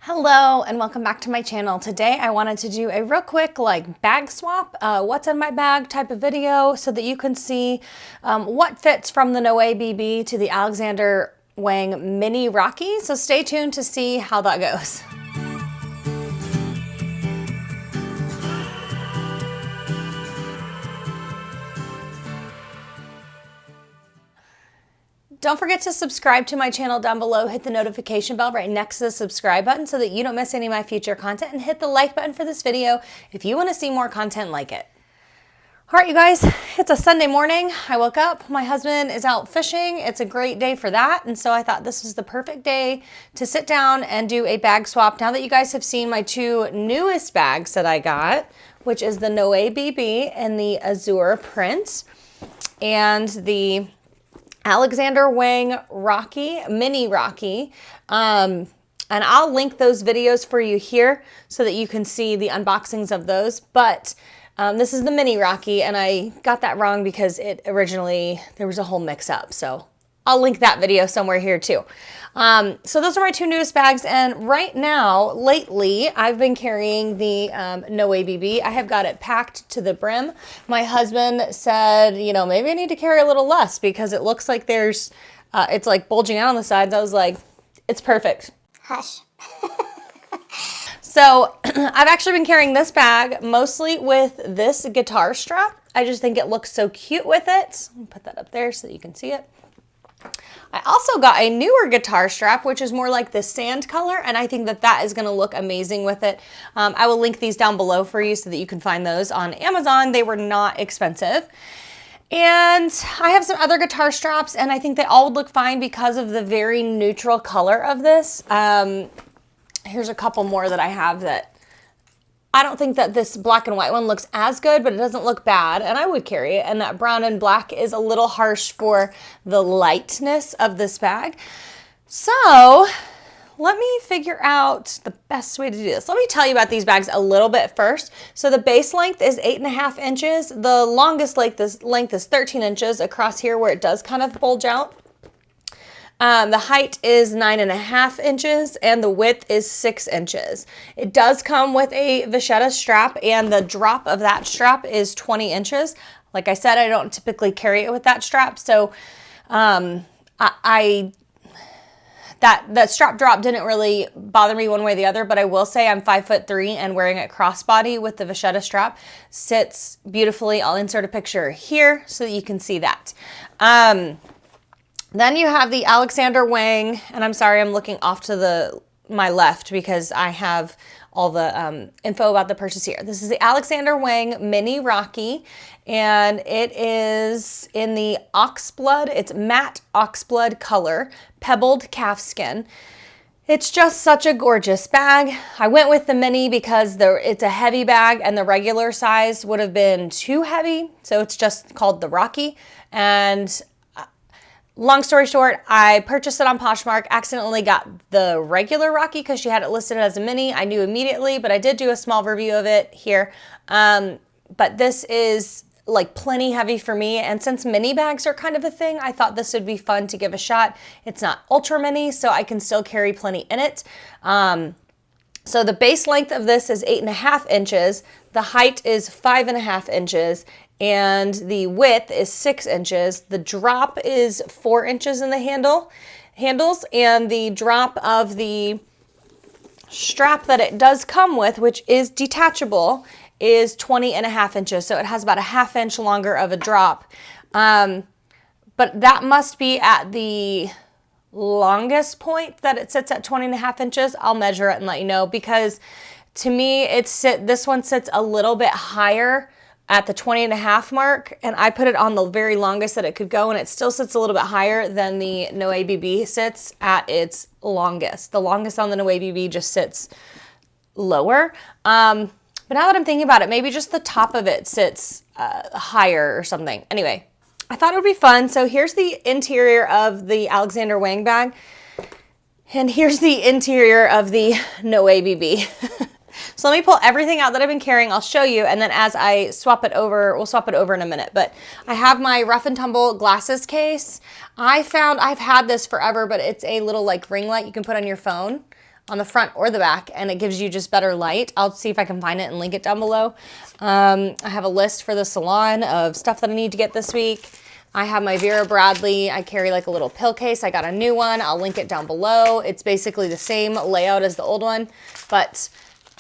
Hello and welcome back to my channel. Today I wanted to do a real quick bag swap, what's in my bag type of video so that you can see what fits from the Noe BB to the Alexander Wang Mini Rockie. So stay tuned to see how that goes. Don't forget to subscribe to my channel down below. Hit the notification bell right next to the subscribe button so that you don't miss any of my future content, and hit the like button for this video if you want to see more content like it. All right, you guys, it's a Sunday morning. I woke up, my husband is out fishing. It's a great day for that. And so I thought this was the perfect day to sit down and do a bag swap. Now that you guys have seen my two newest bags that I got, which is the Noe BB and the Azur print and the Alexander Wang Mini Rockie. And I'll link those videos for you here so that you can see the unboxings of those. But this is the Mini Rockie, and I got that wrong because it originally, there was a whole mix up. So I'll link that video somewhere here too. So those are my two newest bags. And right now, lately, I've been carrying the Noe BB. I have got it packed to the brim. My husband said, you know, maybe I need to carry a little less because it looks like there's, it's like bulging out on the sides. I was like, it's perfect. Hush. So I've actually been carrying this bag mostly with this guitar strap. I just think it looks so cute with it. Let me put that up there so that you can see it. I also got a newer guitar strap, which is more like the sand color, and I think that that is going to look amazing with it. I will link these down below for you so that you can find those on Amazon. They were not expensive. And I have some other guitar straps, and I think they all would look fine because of the very neutral color of this. Here's a couple more that I have that I don't think that this black and white one looks as good, but it doesn't look bad, and I would carry it. And that brown and black is a little harsh for the lightness of this bag. So let me figure out the best way to do this. Let me tell you about these bags a little bit first. So the base length is 8.5 inches. The longest length is 13 inches across here where it does kind of bulge out. The height is 9.5 inches and the width is 6 inches. It does come with a vachetta strap, and the drop of that strap is 20 inches. Like I said, I don't typically carry it with that strap, so that strap drop didn't really bother me one way or the other, but I will say I'm 5'3" and wearing it crossbody with the vachetta strap sits beautifully. I'll insert a picture here so that you can see that. Then you have the Alexander Wang, and I'm sorry, I'm looking off to my left because I have all the info about the purchase here. This is the Alexander Wang Mini Rockie, and it is in the oxblood. It's matte oxblood color, pebbled calf skin. It's just such a gorgeous bag. I went with the mini because it's a heavy bag, and the regular size would have been too heavy, so it's just called the Rockie. And long story short, I purchased it on Poshmark, accidentally got the regular Rockie because she had it listed as a mini. I knew immediately, but I did do a small review of it here. But this is like plenty heavy for me, and since mini bags are kind of a thing, I thought this would be fun to give a shot. It's not ultra mini, so I can still carry plenty in it. So the base length of this is 8.5 inches. The height is 5.5 inches. And the width is 6 inches. The drop is 4 inches in the handles, and the drop of the strap that it does come with, which is detachable, is 20.5 inches. So it has about a 1/2 inch longer of a drop. But that must be at the longest point that it sits at 20.5 inches. I'll measure it and let you know, because to me, this one sits a little bit higher at the 20.5 mark, and I put it on the very longest that it could go, and it still sits a little bit higher than the Noe BB sits at its longest. The longest on the Noe BB just sits lower. But now that I'm thinking about it, maybe just the top of it sits higher or something. Anyway, I thought it would be fun. So here's the interior of the Alexander Wang bag, and here's the interior of the Noe BB. So let me pull everything out that I've been carrying. I'll show you, and then as I swap it over, we'll swap it over in a minute. But I have my Rough and Tumble glasses case. I've had this forever, but it's a little like ring light you can put on your phone. on the front or the back, and it gives you just better light. I'll see if I can find it and link it down below. I have a list for the salon of stuff that I need to get this week. I have my Vera Bradley. I carry like a little pill case. I got a new one. I'll link it down below. It's basically the same layout as the old one, but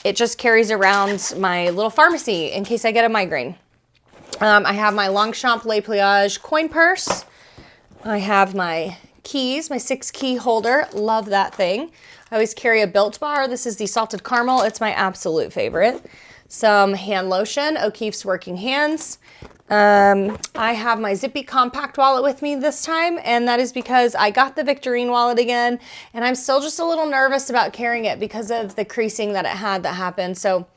it just carries around my little pharmacy in case I get a migraine. I have my Longchamp Le Pliage coin purse. I have my keys, my 6-key holder. Love that thing. I always carry a Built Bar. This is the salted caramel. It's my absolute favorite. Some hand lotion, O'Keeffe's Working Hands. I have my Zippy compact wallet with me this time, and that is because I got the Victorine wallet again, and I'm still just a little nervous about carrying it because of the creasing that it had that happened. So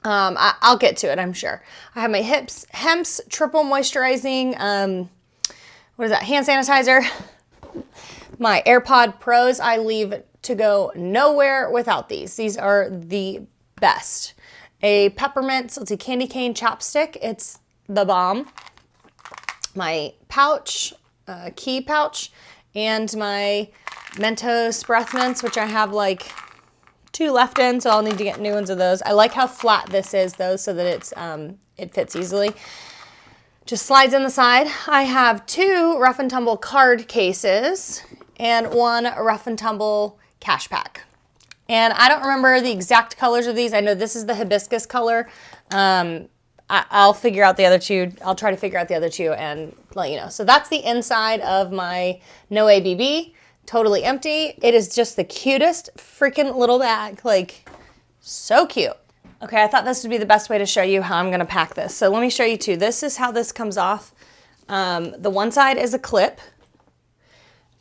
I'll get to it, I'm sure. I have my Hemp's triple moisturizing, what is that, hand sanitizer. My AirPod Pros, I leave to go nowhere without these. These are the best. A peppermint, let's see, candy cane chapstick. It's the bomb. My pouch, key pouch, and my Mentos breath mints, which I have like 2 left in, so I'll need to get new ones of those. I like how flat this is though, so that it's it fits easily. Just slides in the side. I have 2 Rough and Tumble card cases and 1 Rough and Tumble cash pack. And I don't remember the exact colors of these. I know this is the hibiscus color. I'll figure out the other 2. I'll try to figure out the other 2 and let you know. So that's the inside of my Noe BB. Totally empty. It is just the cutest freaking little bag. Like, so cute. Okay, I thought this would be the best way to show you how I'm gonna pack this. So let me show you 2. This is how this comes off. The one side is a clip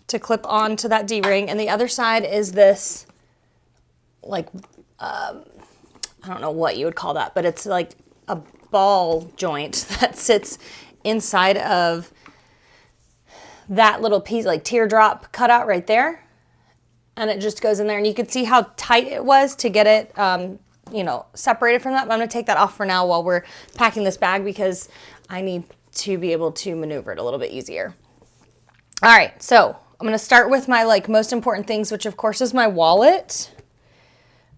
to clip onto that D-ring, and the other side is this, like, I don't know what you would call that, but it's like a ball joint that sits inside of that little piece, like teardrop cutout right there. And it just goes in there, and you can see how tight it was to get it, you know, separated from that. But I'm gonna take that off for now while we're packing this bag because I need to be able to maneuver it a little bit easier. All right, so I'm gonna start with my like most important things, which of course is my wallet,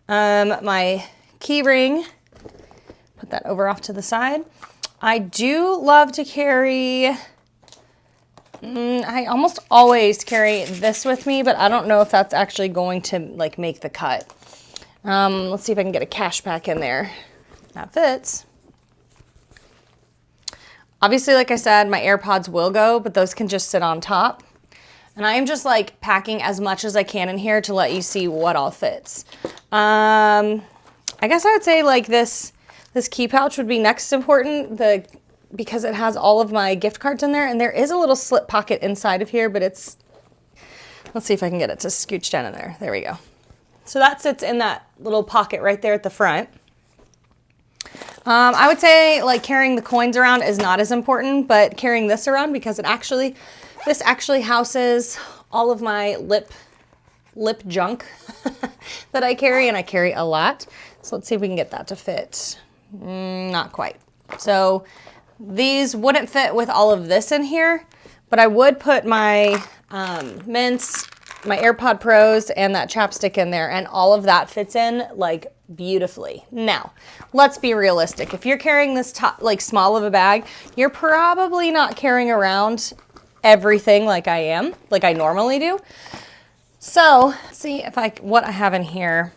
my key ring. Put that over off to the side. I do love to carry, I almost always carry this with me, but I don't know if that's actually going to like make the cut. Let's see if I can get a cash pack in there. That fits. Obviously, like I said, my AirPods will go, but those can just sit on top. And I am just like packing as much as I can in here to let you see what all fits. I guess I would say like this key pouch would be next important, because it has all of my gift cards in there, and there is a little slip pocket inside of here, but it's, let's see if I can get it to scooch down in there. There we go. So that sits in that little pocket right there at the front. I would say like carrying the coins around is not as important, but carrying this around, because this actually houses all of my lip junk that I carry, and I carry a lot. So let's see if we can get that to fit. Not quite. So these wouldn't fit with all of this in here, but I would put my mints, my AirPod Pros, and that chapstick in there, and all of that fits in like beautifully. Now, let's be realistic. If you're carrying this like small of a bag, you're probably not carrying around everything like I am, like I normally do. So, let's see if what I have in here.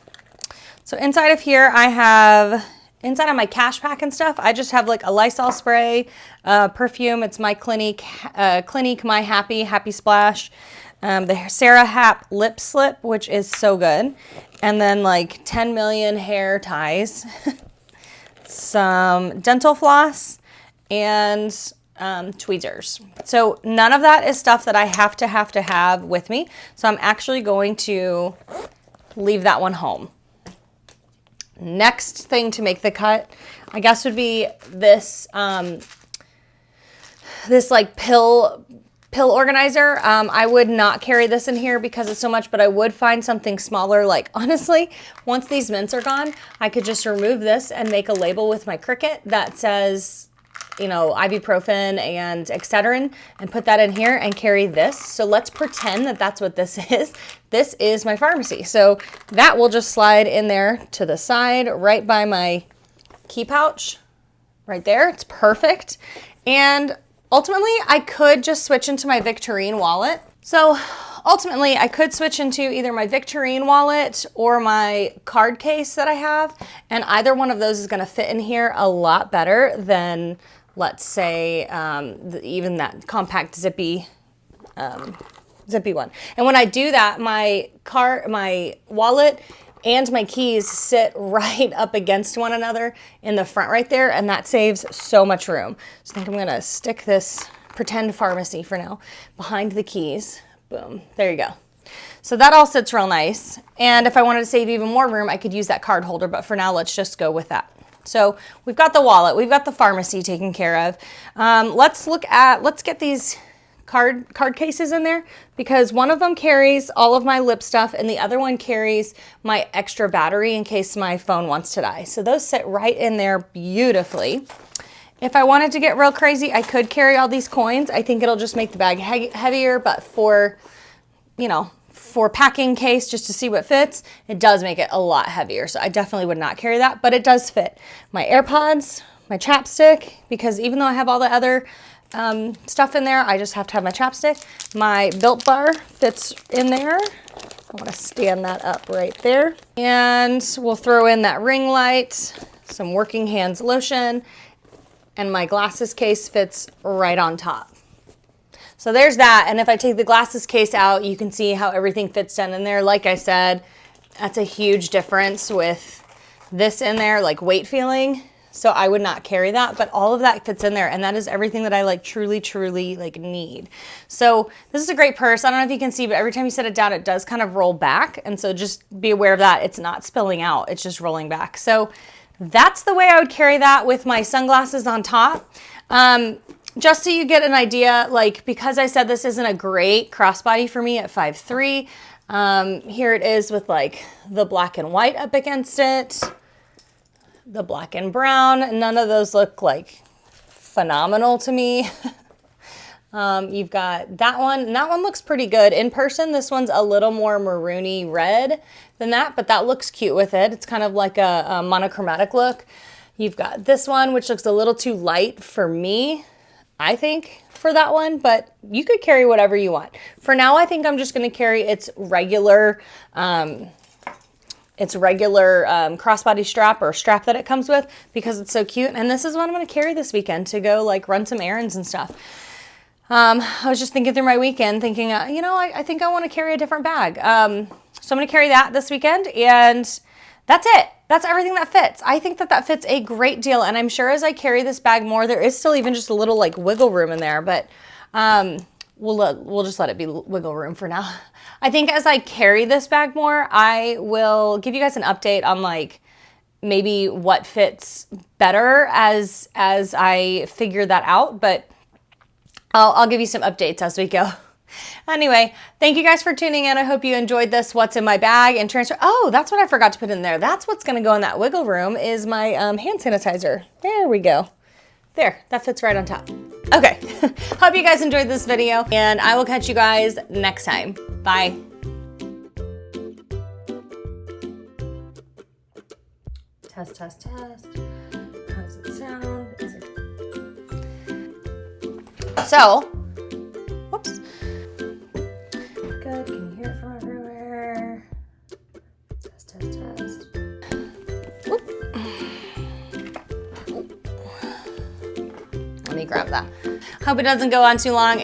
So inside of here, I have, inside of my cash pack and stuff, I just have like a Lysol spray, perfume. It's my Clinique My Happy Splash. The Sarah Happ Lip Slip, which is so good. And then like 10 million hair ties, some dental floss, and tweezers. So none of that is stuff that I have to have with me. So I'm actually going to leave that one home. Next thing to make the cut, I guess, would be this this like pill organizer. I would not carry this in here because it's so much, but I would find something smaller. Like honestly, once these mints are gone, I could just remove this and make a label with my Cricut that says you know, ibuprofen and Excedrin and put that in here and carry this. So let's pretend that that's what this is. This is my pharmacy. So that will just slide in there to the side right by my key pouch right there. It's perfect. And ultimately I could just switch into my Victorine wallet. So ultimately I could switch into either my Victorine wallet or my card case that I have. And either one of those is going to fit in here a lot better than, let's say, even that compact zippy one. And when I do that, my wallet and my keys sit right up against one another in the front right there, and that saves so much room. So I think I'm gonna stick this pretend pharmacy for now behind the keys. Boom, there you go. So that all sits real nice. And if I wanted to save even more room, I could use that card holder, but for now, let's just go with that. So we've got the wallet, we've got the pharmacy taken care of. Let's get these card cases in there, because one of them carries all of my lip stuff and the other one carries my extra battery in case my phone wants to die. So those sit right in there beautifully. If I wanted to get real crazy, I could carry all these coins. I think it'll just make the bag heavier, but for, you know, for packing case, just to see what fits, it does make it a lot heavier. So I definitely would not carry that, but it does fit. My AirPods, my chapstick, because even though I have all the other stuff in there, I just have to have my chapstick. My Built Bar fits in there. I want to stand that up right there. And we'll throw in that ring light, some Working Hands lotion, and my glasses case fits right on top. So there's that. And if I take the glasses case out, you can see how everything fits down in there. Like I said, that's a huge difference with this in there, like weight feeling. So I would not carry that, but all of that fits in there, and that is everything that I like truly like need. So this is a great purse. I don't know if you can see, but every time you set it down, it does kind of roll back. And so just be aware of that. It's not spilling out, it's just rolling back. So that's the way I would carry that with my sunglasses on top. Just so you get an idea, like, because I said this isn't a great crossbody for me at 5'3", here it is with like the black and white up against it. The black and brown, none of those look like phenomenal to me. You've got that one, and that one looks pretty good. In person, this one's a little more maroony red than that, but that looks cute with it. It's kind of like a monochromatic look. You've got this one, which looks a little too light for me, I think, for that one, but you could carry whatever you want. For now, I think I'm just gonna carry its regular crossbody strap or strap that it comes with, because it's so cute. And this is what I'm going to carry this weekend to go like run some errands and stuff. I was just thinking through my weekend thinking, you know, I think I want to carry a different bag. So I'm going to carry that this weekend, and that's it. That's everything that fits. I think that that fits a great deal. And I'm sure as I carry this bag more, there is still even just a little like wiggle room in there, but we'll just let it be wiggle room for now. I think as I carry this bag more, I will give you guys an update on like maybe what fits better as I figure that out, but I'll give you some updates as we go. Anyway, thank you guys for tuning in. I hope you enjoyed this what's in my bag and transfer. Oh, that's what I forgot to put in there. That's what's going to go in that wiggle room is my hand sanitizer. There we go. There, that fits right on top. Okay, hope you guys enjoyed this video, and I will catch you guys next time. Bye. Test, test, test. How does it sound? Is it... So, whoops. Good, can you hear it from everywhere? Test, test, test. Whoop. Let me grab that. Hope it doesn't go on too long.